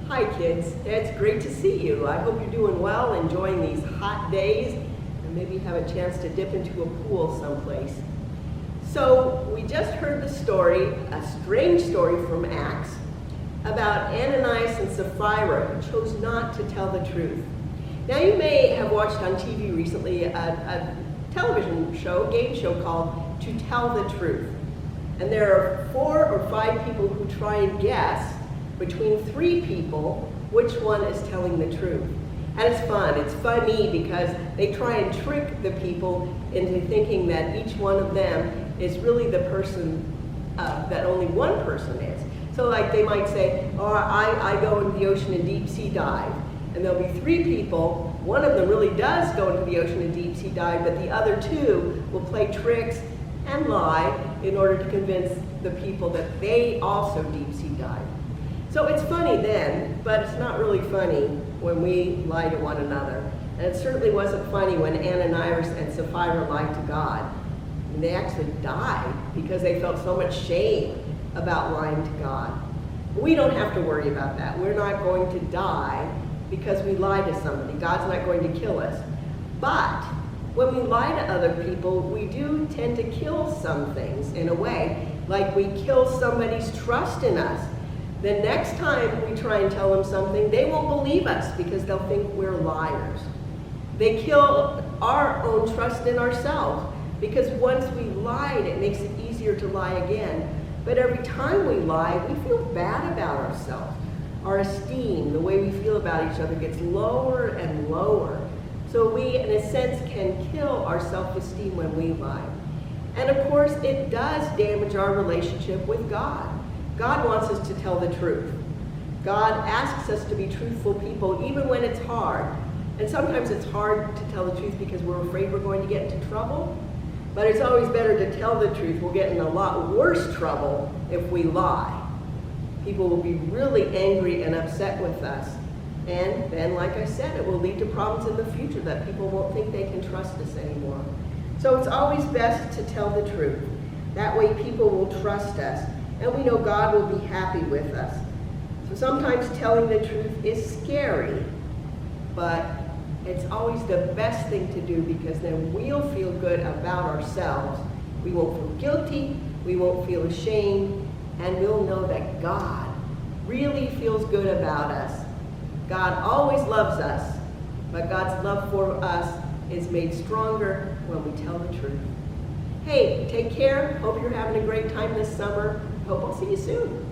Hi kids, it's great to see you. I hope you're doing well, enjoying these hot days, and maybe have a chance to dip into a pool someplace. So we just heard the story, a strange story from Acts, about Ananias and Sapphira who chose not to tell the truth. Now you may have watched on TV recently a television show, game show called To Tell the Truth. And there are 4 or 5 people who try and guess between 3 people which one is telling the truth. And it's fun. It's funny because they try and trick the people into thinking that each one of them is really the person that only one person is. So like they might say, oh, I go into the ocean and deep sea dive. And there'll be 3 people. One of them really does go into the ocean and deep sea dive, but the other 2 will play tricks and lie in order to convince the people that they also deep sea dive. So it's funny then, but it's not really funny when we lie to one another. And it certainly wasn't funny when Ananias and Sapphira lied to God. And they actually died because they felt so much shame about lying to God. We don't have to worry about that. We're not going to die because we lie to somebody. God's not going to kill us. But when we lie to other people, we do tend to kill some things in a way, like we kill somebody's trust in us. The next time we try and tell them something, they won't believe us because they'll think we're liars. They kill our own trust in ourselves because once we lied, it makes it easier to lie again. But every time we lie, we feel bad about ourselves. Our esteem, the way we feel about each other, gets lower and lower. So we, in a sense, can kill our self-esteem when we lie. And of course, it does damage our relationship with God. God wants us to tell the truth. God asks us to be truthful people even when it's hard. And sometimes it's hard to tell the truth because we're afraid we're going to get into trouble. But it's always better to tell the truth. We'll get in a lot worse trouble if we lie. People will be really angry and upset with us. And then, like I said, it will lead to problems in the future that people won't think they can trust us anymore. So it's always best to tell the truth. That way people will trust us. And we know God will be happy with us. So sometimes telling the truth is scary, but it's always the best thing to do because then we'll feel good about ourselves. We won't feel guilty, we won't feel ashamed, and we'll know that God really feels good about us. God always loves us, but God's love for us is made stronger when we tell the truth. Hey, take care. Hope you're having a great time this summer. Hope I'll see you soon.